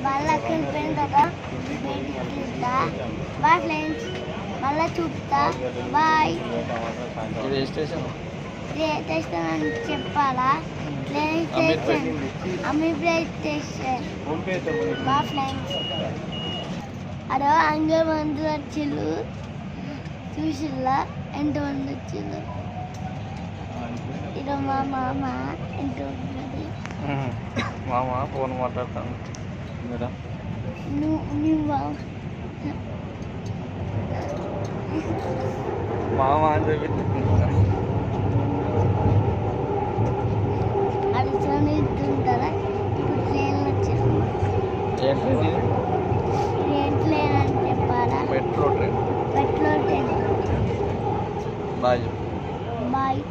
వాళ్ళకి వెళ్ళిపోయిన తర్వాత బయటికి చూస్తా. బాయ్ ఫ్రెండ్స్, మళ్ళీ చూపుతా. బాయ్. ఇది ఏ స్టేషన్? స్టేషన్ అని చెప్పాలా? Station Ameerpet station. Boy friends. అదో అంగమంది వచ్చిళ్ళు చూసిల్లా ఎంతమంది వచ్చిళ్ళు. ఇదో మా మామ ఎంత ఉన్నది. మామ ఫోన్ మాట్లాడతాను. నువ్వు మామ అని చెప్పి అడిచాను ఇస్తుంటారా? ఇప్పుడు ట్రైన్లు వచ్చాను. ఏంటి ట్రైన్ అని చెప్పాలా? Petrol train. Petrol train. Bye. Bye.